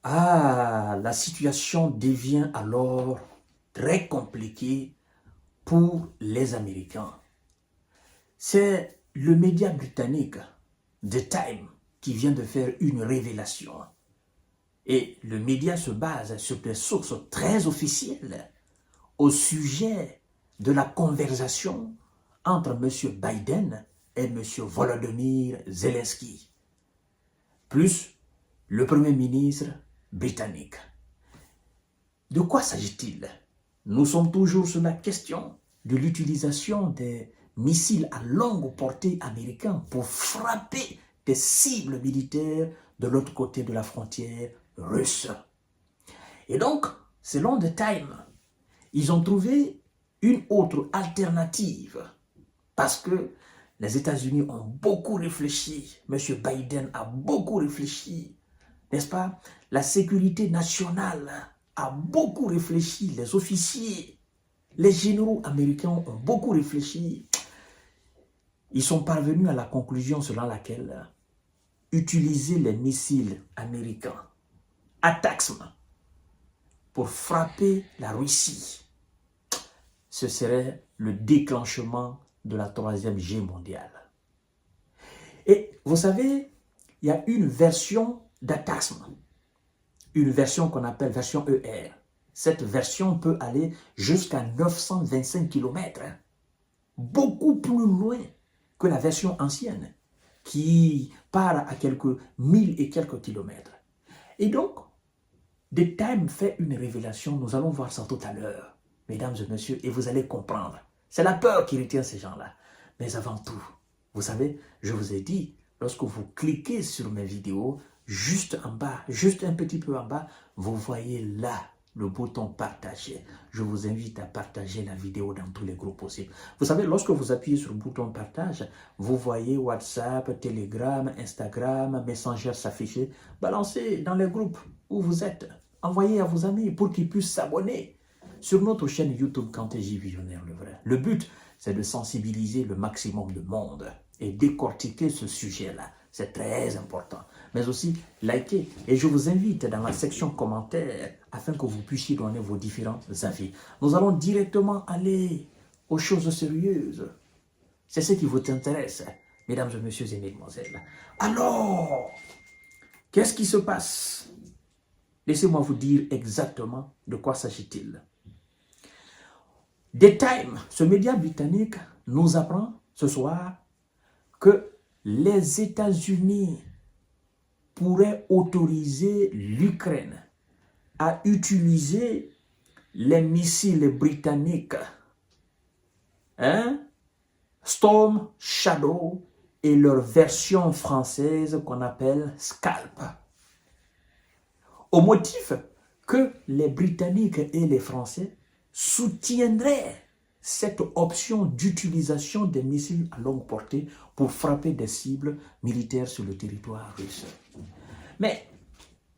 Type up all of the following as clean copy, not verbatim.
Ah, la situation devient alors très compliquée pour les Américains. C'est le média britannique, The Time, qui vient de faire une révélation. Et le média se base sur des sources très officielles au sujet de la conversation entre M. Biden et M. Volodymyr Zelensky, plus le Premier ministre britannique. De quoi s'agit-il? Nous sommes toujours sur la question de l'utilisation des missiles à longue portée américains pour frapper des cibles militaires de l'autre côté de la frontière russe. Et donc, selon The Time, ils ont trouvé une autre alternative parce que les États-Unis ont beaucoup réfléchi, M. Biden a beaucoup réfléchi, n'est-ce pas? La sécurité nationale a beaucoup réfléchi, les officiers, les généraux américains ont beaucoup réfléchi. Ils sont parvenus à la conclusion selon laquelle utiliser les missiles américains ATACMS pour frapper la Russie, ce serait le déclenchement de la troisième guerre mondiale. Et vous savez, il y a une version d'ATACMS, une version qu'on appelle version ER. Cette version peut aller jusqu'à 925 km, beaucoup plus loin que la version ancienne, qui part à quelques milles et quelques kilomètres. Et donc, The Time fait une révélation, nous allons voir ça tout à l'heure, mesdames et messieurs, et vous allez comprendre. C'est la peur qui retient ces gens-là. Mais avant tout, vous savez, je vous ai dit, lorsque vous cliquez sur mes vidéos, juste en bas, juste un petit peu en bas, vous voyez là le bouton partager. Je vous invite à partager la vidéo dans tous les groupes possibles. Vous savez, lorsque vous appuyez sur le bouton partage, vous voyez WhatsApp, Telegram, Instagram, Messenger s'afficher. Balancez dans les groupes où vous êtes. Envoyez à vos amis pour qu'ils puissent s'abonner sur notre chaîne YouTube Kanté J Visionnaire le vrai. Le but, c'est de sensibiliser le maximum de monde et décortiquer ce sujet-là. C'est très important. Mais aussi, likez. Et je vous invite dans la section commentaires afin que vous puissiez donner vos différents avis. Nous allons directement aller aux choses sérieuses. C'est ce qui vous intéresse, mesdames et messieurs et mesdemoiselles. Alors, qu'est-ce qui se passe? Laissez-moi vous dire exactement de quoi s'agit-il. The Time, ce média britannique, nous apprend ce soir que les États-Unis pourraient autoriser l'Ukraine à utiliser les missiles britanniques, Storm Shadow et leur version française qu'on appelle Scalp, au motif que les Britanniques et les Français soutiendraient cette option d'utilisation des missiles à longue portée pour frapper des cibles militaires sur le territoire russe. Mais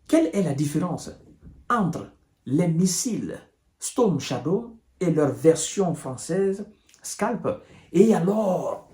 quelle est la différence entre les missiles Storm Shadow et leur version française Scalp et alors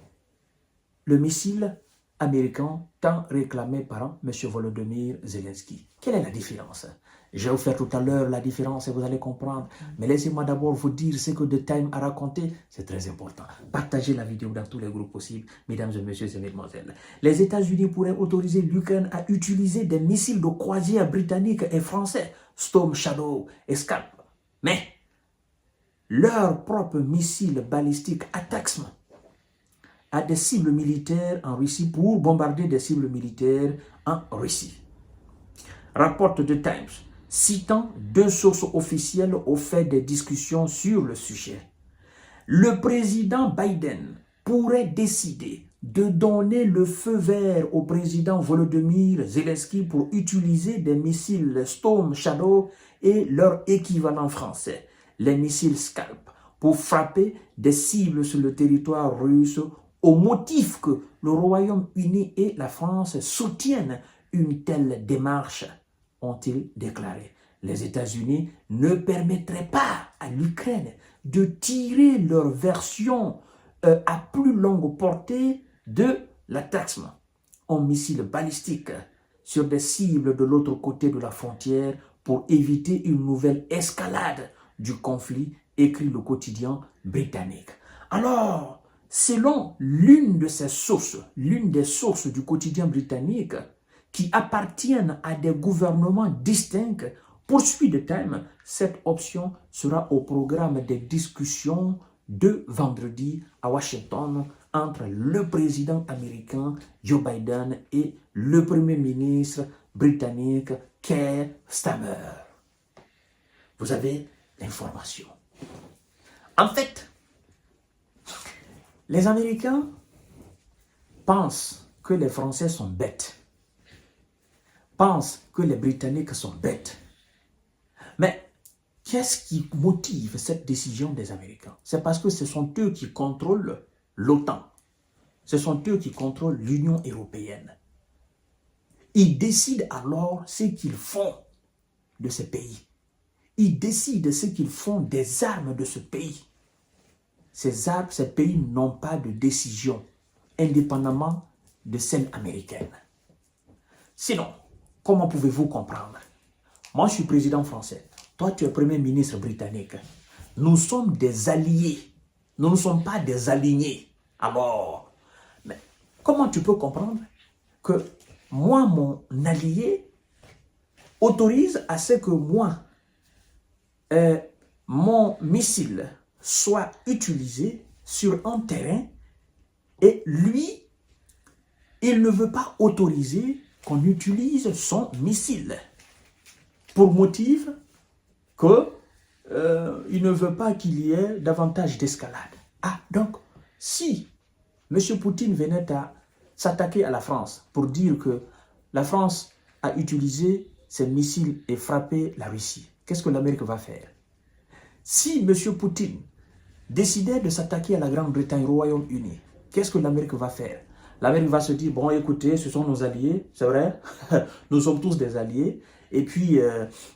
le missile américain tant réclamé par M. Volodymyr Zelensky? Quelle est la différence? Je vais vous faire tout à l'heure la différence et vous allez comprendre. Mais laissez-moi d'abord vous dire ce que The Time a raconté. C'est très important. Partagez la vidéo dans tous les groupes possibles, mesdames et messieurs et mesdemoiselles. Les États-Unis pourraient autoriser l'Ukraine à utiliser des missiles de croisière britanniques et français, Storm Shadow et Scalp. Mais leurs propres missiles balistiques ATACMS à des cibles militaires en Russie pour bombarder des cibles militaires en Russie. Rapporte The Times, citant deux sources officielles au fait des discussions sur le sujet. Le président Biden pourrait décider de donner le feu vert au président Volodymyr Zelensky pour utiliser des missiles Storm Shadow et leur équivalent français, les missiles Scalp, pour frapper des cibles sur le territoire russe au motif que le Royaume-Uni et la France soutiennent une telle démarche, ont-ils déclaré. Les États-Unis ne permettraient pas à l'Ukraine de tirer leur version à plus longue portée de l'ATACMS en missile balistique sur des cibles de l'autre côté de la frontière pour éviter une nouvelle escalade du conflit, écrit le quotidien britannique. Alors, selon l'une de ces sources, l'une des sources du quotidien britannique, qui appartiennent à des gouvernements distincts, poursuit de thème, cette option sera au programme des discussions de vendredi à Washington entre le président américain Joe Biden et le premier ministre britannique Keir Starmer. Vous avez l'information. En fait, les Américains pensent que les Français sont bêtes, pensent que les Britanniques sont bêtes. Mais qu'est-ce qui motive cette décision des Américains? C'est parce que ce sont eux qui contrôlent l'OTAN. Ce sont eux qui contrôlent l'Union européenne. Ils décident alors ce qu'ils font de ce pays. Ils décident ce qu'ils font des armes de ce pays. Ces armes, ces pays n'ont pas de décision, indépendamment de celle américaine. Sinon, comment pouvez-vous comprendre? Moi, je suis président français. Toi, tu es premier ministre britannique. Nous sommes des alliés. Nous ne sommes pas des alignés. Alors, mais comment tu peux comprendre que moi, mon allié, autorise à ce que moi, mon missile soit utilisé sur un terrain et lui, il ne veut pas autoriser qu'on utilise son missile pour motif qu'il ne veut pas qu'il y ait davantage d'escalade. Ah, donc, si M. Poutine venait à s'attaquer à la France pour dire que la France a utilisé ses missiles et frappé la Russie, qu'est-ce que l'Amérique va faire? Si M. Poutine décidait de s'attaquer à la Grande-Bretagne, au Royaume-Uni, qu'est-ce que l'Amérique va faire? L'Amérique va se dire, bon écoutez, ce sont nos alliés, c'est vrai, nous sommes tous des alliés, et puis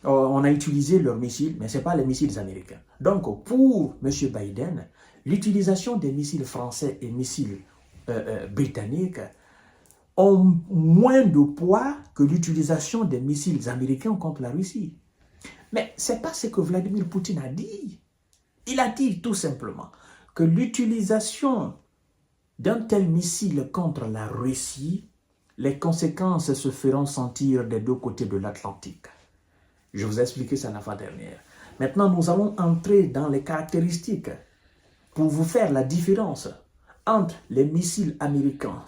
on a utilisé leurs missiles, mais ce n'est pas les missiles américains. Donc pour M. Biden, l'utilisation des missiles français et missiles britanniques ont moins de poids que l'utilisation des missiles américains contre la Russie. Mais ce n'est pas ce que Vladimir Poutine a dit. Il a dit tout simplement que l'utilisation d'un tel missile contre la Russie, les conséquences se feront sentir des deux côtés de l'Atlantique. Je vous ai expliqué ça la fois dernière. Maintenant, nous allons entrer dans les caractéristiques pour vous faire la différence entre les missiles américains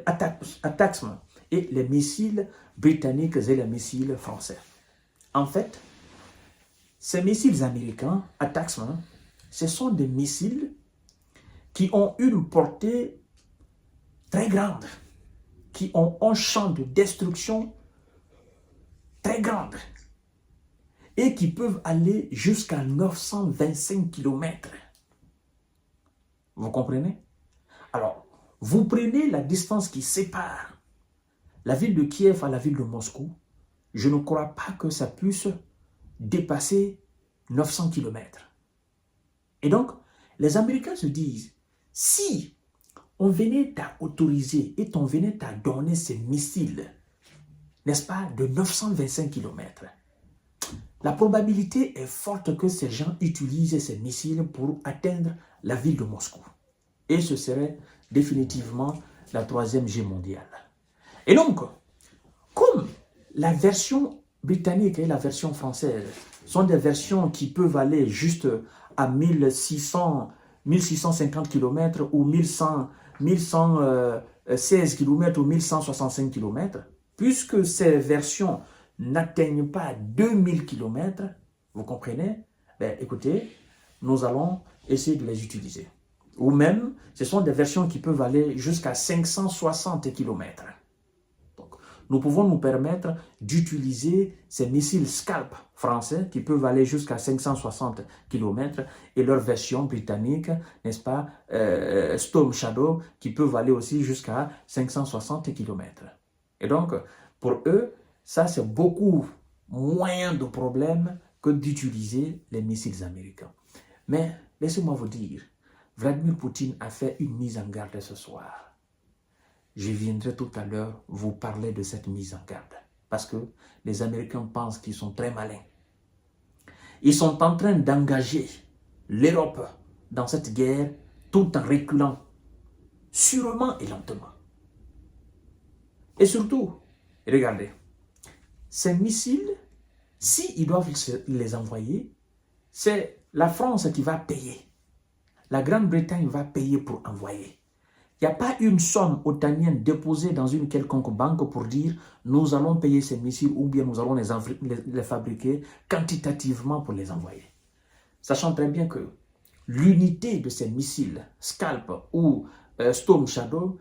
ATACMS et les missiles britanniques et les missiles français. En fait, ces missiles américains ATACMS, ce sont des missiles qui ont une portée très grande, qui ont un champ de destruction très grand et qui peuvent aller jusqu'à 925 km. Vous comprenez? Alors, vous prenez la distance qui sépare la ville de Kiev à la ville de Moscou, je ne crois pas que ça puisse dépasser 900 km. Et donc, les Américains se disent, si on venait à autoriser et on venait à donner ces missiles, n'est-ce pas, de 925 km, la probabilité est forte que ces gens utilisent ces missiles pour atteindre la ville de Moscou. Et ce serait définitivement la troisième guerre mondiale. Et donc, comme la version britannique et la version française sont des versions qui peuvent aller juste à 1650 km ou 1116 km ou 1165 km, puisque ces versions n'atteignent pas 2000 km, vous comprenez? Ben, écoutez, nous allons essayer de les utiliser. Ou même, ce sont des versions qui peuvent aller jusqu'à 560 km. Donc, nous pouvons nous permettre d'utiliser ces missiles Scalp français qui peuvent aller jusqu'à 560 km et leur version britannique, n'est-ce pas, Storm Shadow, qui peuvent aller aussi jusqu'à 560 km. Et donc, pour eux, ça c'est beaucoup moins de problèmes que d'utiliser les missiles américains. Mais laissez-moi vous dire, Vladimir Poutine a fait une mise en garde ce soir. Je viendrai tout à l'heure vous parler de cette mise en garde. Parce que les Américains pensent qu'ils sont très malins. Ils sont en train d'engager l'Europe dans cette guerre tout en reculant, sûrement et lentement. Et surtout, regardez, ces missiles, s'ils doivent les envoyer, c'est la France qui va payer. La Grande-Bretagne va payer pour envoyer. Il n'y a pas une somme otanienne déposée dans une quelconque banque pour dire nous allons payer ces missiles ou bien nous allons les fabriquer quantitativement pour les envoyer. Sachant très bien que l'unité de ces missiles, Scalp ou Storm Shadow,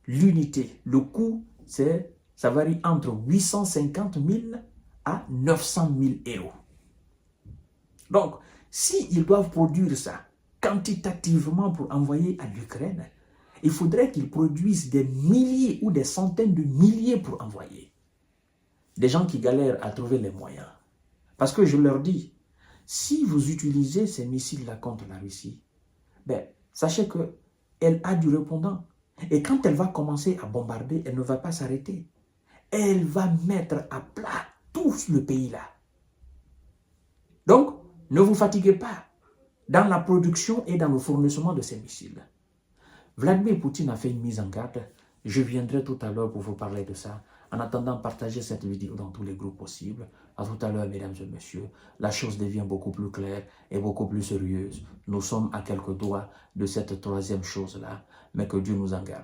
l'unité, le coût, ça varie entre 850 000 à 900 000 euros. Donc, s'ils doivent produire ça quantitativement pour envoyer à l'Ukraine, il faudrait qu'ils produisent des milliers ou des centaines de milliers pour envoyer. Des gens qui galèrent à trouver les moyens. Parce que je leur dis, si vous utilisez ces missiles-là contre la Russie, sachez qu'elle a du répondant. Et quand elle va commencer à bombarder, elle ne va pas s'arrêter. Elle va mettre à plat tout le pays-là. Donc, ne vous fatiguez pas dans la production et dans le fournissement de ces missiles. Vladimir Poutine a fait une mise en garde. Je viendrai tout à l'heure pour vous parler de ça. En attendant, partagez cette vidéo dans tous les groupes possibles. À tout à l'heure, mesdames et messieurs. La chose devient beaucoup plus claire et beaucoup plus sérieuse. Nous sommes à quelques doigts de cette troisième chose-là, mais que Dieu nous en garde.